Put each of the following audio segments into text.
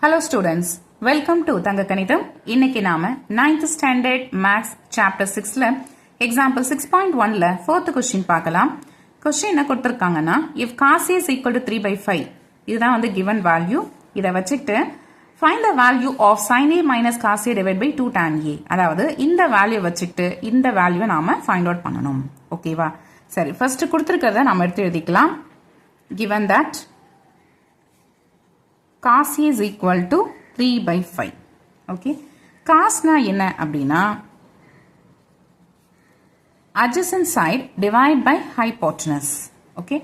Hello students, welcome to Thanga Kanitham. இன்னைக்கு நாம 9th standard maths chapter 6ல example 6.1ல 4th question பார்க்கலாம். question என்ன கொடுத்திருக்காங்கன்னா if cos A is equal to 3/5 இதுதான் வந்து given value. இதை வச்சுக்கிட்டு find the value of sin A minus cos A divided by 2 tan A. அதாவது இந்த வேல்யூ வச்சுக்கிட்டு இந்த வேல்யூவை நாம find out பண்ணணும். ஓகேவா? சரி, first கொடுத்திருக்கிறத நாம எடுத்து எழுதிக்கலாம். given that cos A is equal to 3/5. Okay. cos na என்ன அப்படின்னா adjacent side divide by hypotenuse. Okay.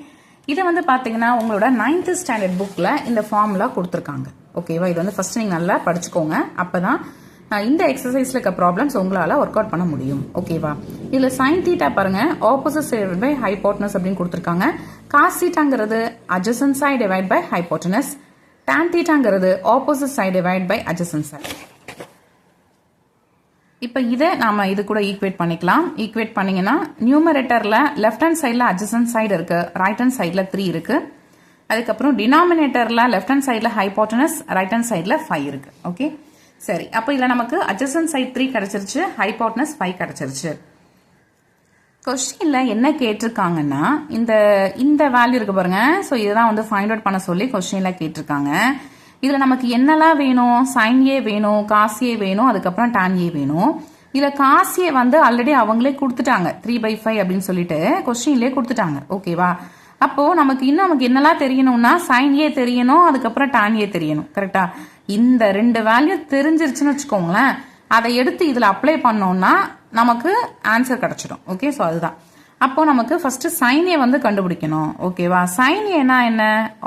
இதை வந்து பார்த்தீங்கன்னா உங்களோட 9th standard bookல இந்த ஃபார்முலா கொடுத்துருக்காங்க. ஓகேவா? இது வந்து ஃபர்ஸ்ட் நீங்க நல்லா படிச்சுக்கோங்க. அப்பதான் இந்த எக்ஸசைஸ்ல இருக்க ப்ராப்ளம்ஸ் உங்களால ஒர்க் அவுட் பண்ண முடியும். ஓகேவா? இதுல sin theta பாருங்க opposite side divided by hypotenuse அப்படின்னு கொடுத்துருக்காங்க. cos thetaங்கிறது adjacent side divide by hypotenuse. tan thetaங்கிறது opposite side divide by adjacent side. இப்போ இதை நாம இது கூட ஈக்குவேட் பண்ணிக்கலாம். ஈக்குவேட் பண்ணீங்கன்னா நியூமரேட்டர்ல லெஃப்ட் ஹேண்ட் சைடில் adjacent சைடு இருக்கு, ரைட் ஹேண்ட் சைடில் 3 இருக்கு. அதுக்கப்புறம் டினாமினேட்டர்ல லெஃப்ட் ஹேண்ட் சைடில் ஹைபோட்டனஸ், ரைட் ஹேண்ட் சைடில் 5 இருக்கு. ஓகே, சரி. அப்போ இதில் நமக்கு adjacent சைடு 3 கிடைச்சிருச்சு, ஹைபோட்டனஸ் 5 கிடைச்சிருச்சு. கொஸ்டின்ல என்ன கேட்டிருக்காங்கன்னா இந்த வேல்யூ இருக்கு பாருங்க. ஸோ இதுதான் வந்து ஃபைண்ட் அவுட் பண்ண சொல்லி கொஸ்டின்ல கேட்டிருக்காங்க. இதுல நமக்கு என்னெல்லாம் வேணும்? sin A வேணும், cos A வேணும், அதுக்கப்புறம் tan A வேணும். இதுல cos A வந்து ஆல்ரெடி அவங்களே கொடுத்துட்டாங்க 3/5 அப்படின்னு சொல்லிட்டு கொஸ்டின்லயே கொடுத்துட்டாங்க. ஓகேவா? அப்போ நமக்கு என்னெல்லாம் தெரியணும்னா sin A தெரியணும், அதுக்கப்புறம் tan A தெரியணும். கரெக்டா? இந்த ரெண்டு வேல்யூ தெரிஞ்சிருச்சுன்னு வச்சுக்கோங்களேன், அதை எடுத்து இதுல அப்ளை பண்ணோம்னா நமக்கு ஆன்சர் கிடைச்சிடும். ஓகே, ஸோ அதுதான். அப்போ நமக்கு ஃபர்ஸ்ட் sin A வந்து கண்டுபிடிக்கணும். ஓகேவா? sin A என்ன?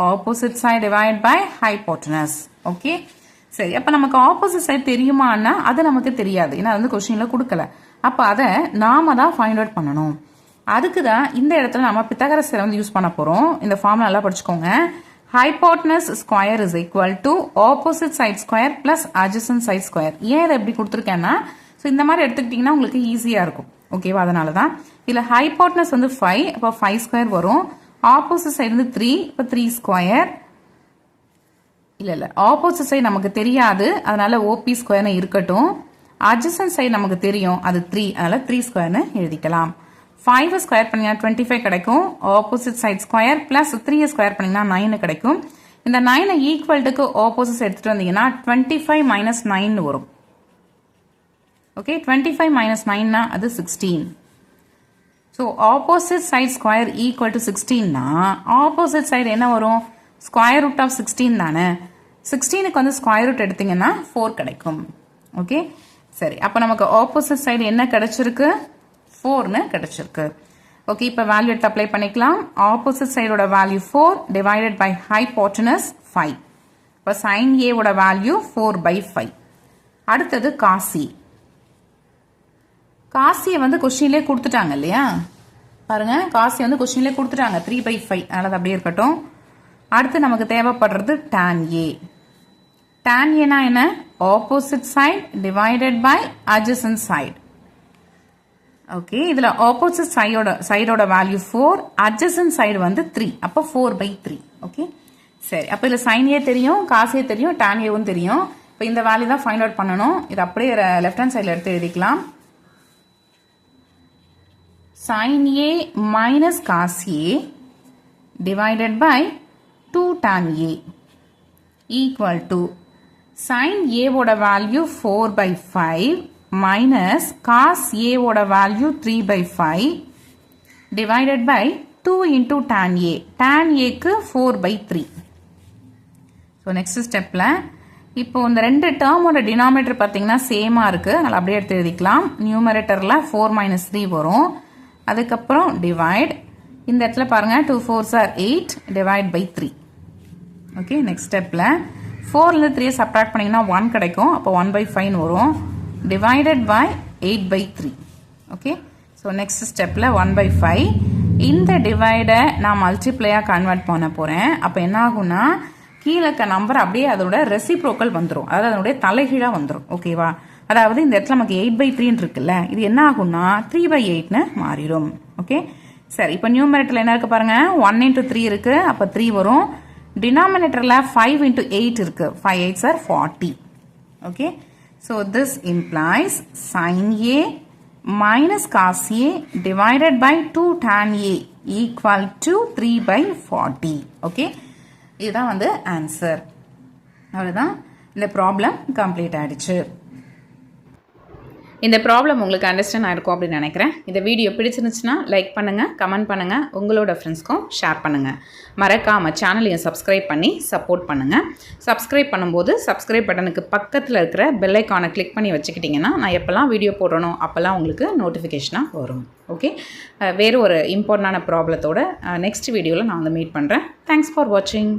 Opposite side divide by hypotenuse. Okay, சரி. அப்ப நமக்கு ஆப்போசிட் சைடு தெரியுமான்னா அது நமக்கு தெரியாது, ஏன்னா வந்து கொஸ்டின்ல கொடுக்கல. அப்ப அதை நாம தான் ஃபைண்ட் அவுட் பண்ணணும். அதுக்கு தான் இந்த இடத்துல நம்ம பித்தகரஸ் வந்து யூஸ் பண்ண போறோம். இந்த ஃபார்முலா நல்லா படிச்சுக்கோங்க. Hypotenuse square is equal to opposite side square plus adjacent side square. ஏன் இதை எப்படி கொடுத்துருக்கேன்னா ஸோ இந்த மாதிரி எடுத்துக்கிட்டீங்கன்னா உங்களுக்கு ஈஸியா இருக்கும். ஓகேவா? அதனால தான் இதுல ஹைபோட்டனஸ் வந்து 5, அப்போ 5 ஸ்கொயர் வரும். ஆப்போசிட் சைடு வந்து 3, இப்போ 3 ஸ்கொயர். இல்ல ஆப்போசிட் சைடு நமக்கு தெரியாது, அதனால OP ஸ்கொயர்னு இருக்கட்டும். adjacent சைடு நமக்கு தெரியும், அது 3, அதனால 3 ஸ்கொயர்னு எழுதிக்கலாம். 5 ஸ்கொயர் பண்ணீங்கன்னா 25 கிடைக்கும். Opposite side square plus 3 square பண்ணீங்கன்னா 9 கிடைக்கும். இந்த 9 ஈக்குவல்ட்டுக்கு ஆப்போசிட் எடுத்துட்டு வந்தீங்கன்னா 25 மைனஸ் 9 வரும். ஓகே, 25 மைனஸ் 9னா அது 16. So opposite side square equal to 16னா ஆப்போசிட் சைடு என்ன வரும்? ஸ்கொயர் ரூட் ஆஃப் 16 தானே. 16க்கு வந்து ஸ்கொயர் ரூட் எடுத்தீங்கன்னா 4 கிடைக்கும். ஓகே, சரி. அப்போ நமக்கு ஆப்போசிட் சைடு என்ன கிடைச்சிருக்கு? 4னு கிடைச்சிருக்கு. ஓகே, இப்போ வேல்யூ எடுத்து அப்ளை பண்ணிக்கலாம். ஆப்போசிட் சைடோட வேல்யூ 4 டிவைடட் பை ஹைபோட்டனஸ் 5. இப்போ sin A ஓட வேல்யூ 4/5. அடுத்தது cos A. cos A வந்து கொஸ்டின்லேயே கொடுத்துட்டாங்க இல்லையா? பாருங்க, cos A வந்து கொஸ்டின்லேயே கொடுத்துட்டாங்க 3/5, அதனால அப்படியே இருக்கட்டும். அடுத்து நமக்கு தேவைப்படுறது tan A. tan A னா என்ன? Opposite side divided by adjacent side. Okay, இதுல ஆப்போசிட் சைடோட வேல்யூ 4, adjacent சைடு வந்து 3, அப்போ 4/3. ஓகே, சரி. அப்போ இதுல sin A தெரியும், cos A தெரியும், tan A வும் தெரியும். இப்போ இந்த வேல்யூ தான் ஃபைண்ட் அவுட் பண்ணணும். இது அப்படியே லெஃப்ட் ஹேண்ட் சைடில் எடுத்து எழுதிக்கலாம். sin A minus cos A divided by 2 tan A equal to sin A ஓட வேல்யூ 4/5 minus cos A ஓட value 3/5 divided by 2 into tan A. tan A க்கு 4/3. ஸோ நெக்ஸ்ட் ஸ்டெப்ல இப்போ இந்த ரெண்டு டேர்மோட டினாமினேட்டர் பார்த்தீங்கன்னா சேமா இருக்கு, அதனால அப்படியே எடுத்து எழுதிக்கலாம். நியூமரேட்டர்ல 4 - 3 வரும். அதுக்கப்புறம் டிவைட், இந்த இடத்துல பாருங்க 2 4s are 8 divide by 3. Okay, next ஸ்டெப்ல 4ல 3 சப்ட்ராக்ட் பண்ணீங்கன்னா 1 கிடைக்கும், அப்போ 1/5 வரும். Divided by 8/3. Okay, so next ஸ்டெப்ல 1/5. இந்த டிவைடை நான் மல்டிப்ளையா கன்வெர்ட் பண்ண போறேன். அப்போ என்ன ஆகும்னா கீழே இருக்க நம்பர் அப்படியே அதோட ரெசிப்ரோக்கல் வந்துடும், அதாவது அதனுடைய தலைகீழா வந்துடும். ஓகேவா? அதாவது இந்த இடத்துல நமக்கு 8/3 இருக்குல்ல, இது என்ன ஆகும்னா 3/8ன்னு மாறிடும். ஓகே, சரி. இப்போ நியூமரேட்டர்ல என்ன இருக்கு பாருங்க, 1 into 3 இருக்கு, அப்போ 3 வரும். டினாமினேட்டரில் 5 into 8 இருக்குது. 5 8s are 40. Okay. So this implies sin A minus cos A divided by 2 tan A equal to 3 by 40. Okay. இதுதான் வந்து ஆன்சர். அவ்வளோதான், இந்த ப்ராப்ளம் கம்ப்ளீட் ஆகிடுச்சு. இந்த ப்ராப்ளம் உங்களுக்கு அண்டர்ஸ்டாண்ட் ஆகிருக்கும் அப்படின்னு நினைக்கிறேன். இந்த வீடியோ பிடிச்சிருந்துச்சுன்னா லைக் பண்ணுங்கள், கமெண்ட் பண்ணுங்கள், உங்களோட ஃப்ரெண்ட்ஸ்க்கும் ஷேர் பண்ணுங்கள். மறக்காமல் சேனலையும் சப்ஸ்கிரைப் பண்ணி சப்போர்ட் பண்ணுங்கள். சப்ஸ்கிரைப் பண்ணும்போது சப்ஸ்கிரைப் பட்டனுக்கு பக்கத்தில் இருக்கிற பெல் ஐக்கானை கிளிக் பண்ணி வச்சுக்கிட்டிங்கன்னா நான் எப்போல்லாம் வீடியோ போடுறனோ அப்போல்லாம் உங்களுக்கு நோட்டிஃபிகேஷனாக வரும். ஓகே, வேறு ஒரு இம்பார்ட்டண்டான ப்ராப்ளத்தோட நெக்ஸ்ட் வீடியோவில் நான் வந்து மீட் பண்ணுறேன். தேங்க்ஸ் ஃபார் வாட்சிங்.